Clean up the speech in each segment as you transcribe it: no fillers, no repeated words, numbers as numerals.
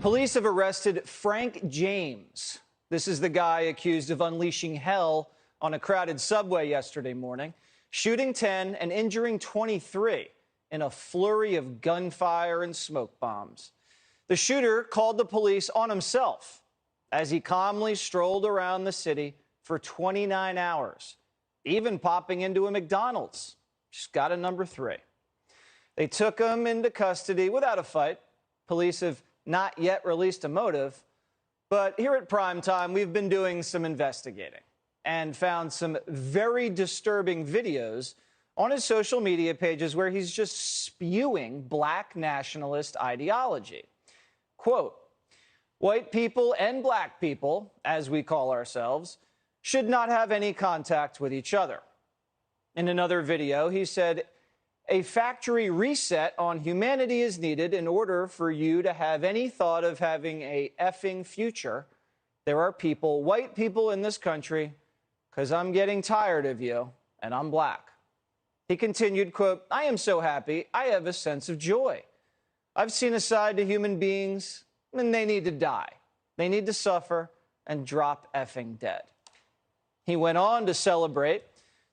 Police have arrested Frank James. This is the guy accused of unleashing hell on a crowded subway yesterday morning, shooting 10 and injuring 23 in a flurry of gunfire and smoke bombs. The shooter called the police on himself as he calmly strolled around the city for 29 hours, even popping into a McDonald's. Just got a number 3. They took him into custody without a fight. Police have not yet released a motive, but here at Primetime, we've been doing some investigating and found some very disturbing videos on his social media pages where he's just spewing black nationalist ideology. Quote, "White people and black people, as we call ourselves, should not have any contact with each other." In another video, he said, "A factory reset on humanity is needed in order for you to have any thought of having a effing future. There are people, white people in this country, because I'm getting tired of you, and I'm black." He continued, quote, "I am so happy. I have a sense of joy. I've seen a side to human beings, and they need to die. They need to suffer and drop effing dead." He went on to celebrate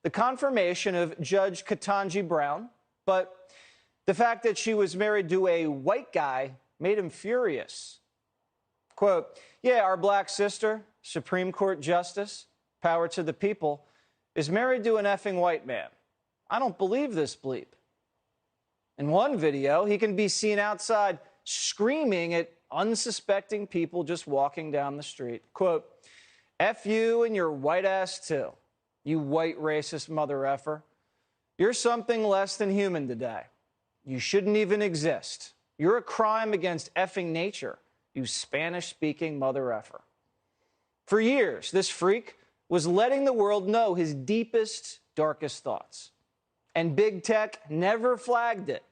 the confirmation of Judge Ketanji Brown, but the fact that she was married to a white guy made him furious. Quote, "Yeah, our black sister, Supreme Court Justice, power to the people, is married to an effing white man. I don't believe this bleep." In one video, he can be seen outside screaming at unsuspecting people just walking down the street. Quote, "F you and your white ass too, you white racist mother effer. You're something less than human today. You shouldn't even exist. You're a crime against effing nature, you Spanish-speaking mother effer." For years, this freak was letting the world know his deepest, darkest thoughts. And big tech never flagged it.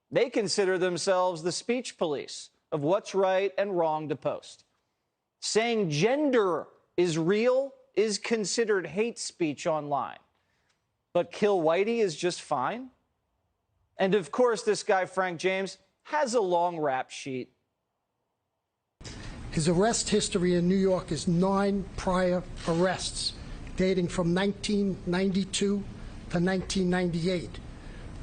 They consider themselves the speech police of what's right and wrong to post. Saying gender is real is considered hate speech online. But kill whitey is just fine? And of course, this guy, Frank James, has a long rap sheet. His arrest history in New York is 9 prior arrests dating from 1992 to 1998.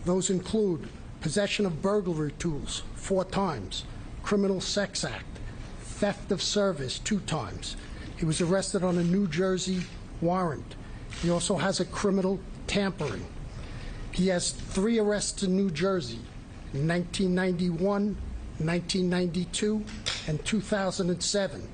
Those include possession of burglary tools 4 times, criminal sex act, theft of service 2 times. He was arrested on a New Jersey warrant. He also has a criminal tampering. He has 3 arrests in New Jersey in 1991, 1992, and 2007.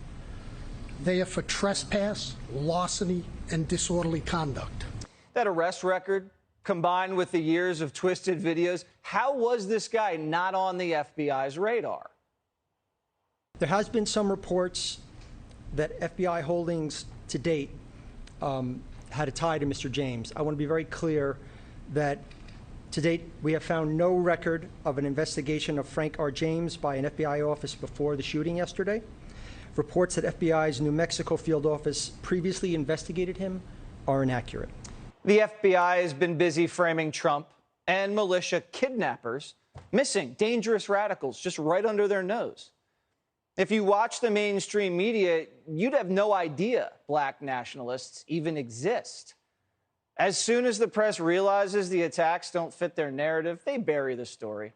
They are for trespass, larceny, and disorderly conduct. That arrest record, combined with the years of twisted videos, how was this guy not on the FBI's radar? There has been some reports that FBI holdings to date had a tie to Mr. James. I want to be very clear that to date we have found no record of an investigation of Frank R. James by an FBI office before the shooting yesterday. Reports that FBI's New Mexico field office previously investigated him are inaccurate. The FBI has been busy framing Trump and militia kidnappers, missing dangerous radicals just right under their nose. If you watch the mainstream media, you'd have no idea black nationalists even exist. As soon as the press realizes the attacks don't fit their narrative, they bury the story.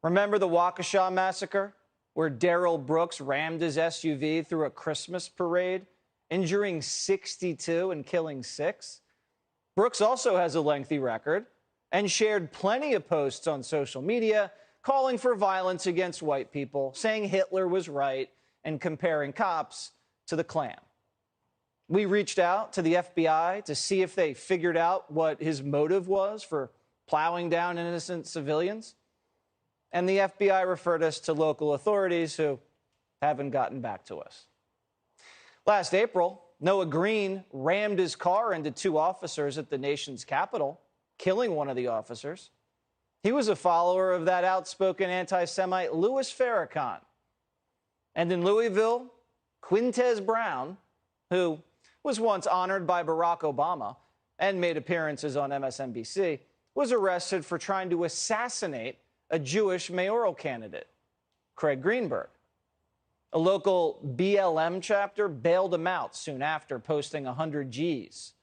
Remember the YAHAWAH massacre, where Darrell Brooks rammed his SUV through a Christmas parade, injuring 62 and killing 6? Brooks also has a lengthy record and shared plenty of posts on social media calling for violence against white people, saying Hitler was right, and comparing cops to the Klan. We reached out to the FBI to see if they figured out what his motive was for plowing down innocent civilians, and the FBI referred us to local authorities who haven't gotten back to us. Last April, Noah Green rammed his car into 2 officers at the nation's capital, killing one of the officers. He was a follower of that outspoken anti-Semite Louis Farrakhan. And in Louisville, Quintez Brown, who was once honored by Barack Obama and made appearances on MSNBC, was arrested for trying to assassinate a Jewish mayoral candidate, Craig Greenberg. A local BLM chapter bailed him out soon after posting 100 Gs.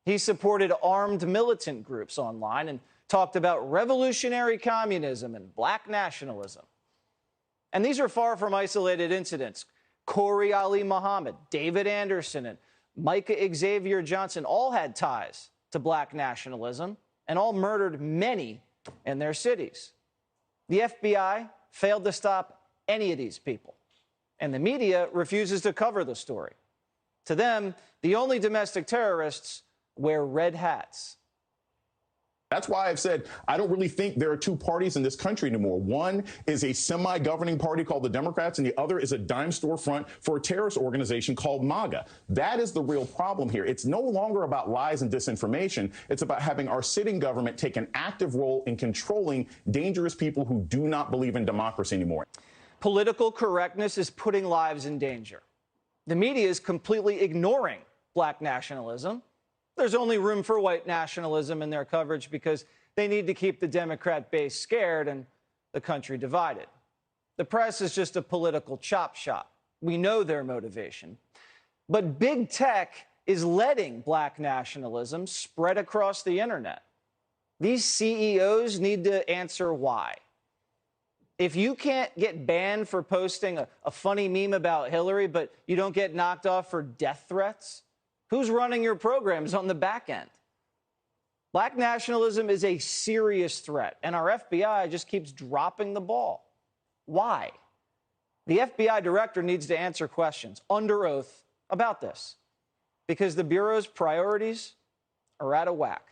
He supported armed militant groups online and talked about revolutionary communism and black nationalism. And these are far from isolated incidents. Corey Ali Muhammad, David Anderson, and Micah Xavier Johnson all had ties to black nationalism and all murdered many in their cities. The FBI failed to stop any of these people, and the media refuses to cover the story. To them, the only domestic terrorists wear red hats. That's why I've said I don't really think there are two parties in this country anymore. One is a semi-governing party called the Democrats, and the other is a dime store front for a terrorist organization called MAGA. That is the real problem here. It's no longer about lies and disinformation. It's about having our sitting government take an active role in controlling dangerous people who do not believe in democracy anymore. Political correctness is putting lives in danger. The media is completely ignoring black nationalism. There's only room for white nationalism in their coverage because they need to keep the Democrat base scared and the country divided. The press is just a political chop shop. We know their motivation. But big tech is letting black nationalism spread across the internet. These CEOs need to answer why. If you can't get banned for posting a funny meme about Hillary, but you don't get knocked off for death threats, who's running your programs on the back end? Black nationalism is a serious threat, and our FBI just keeps dropping the ball. Why? The FBI director needs to answer questions under oath about this, because the Bureau's priorities are out of whack.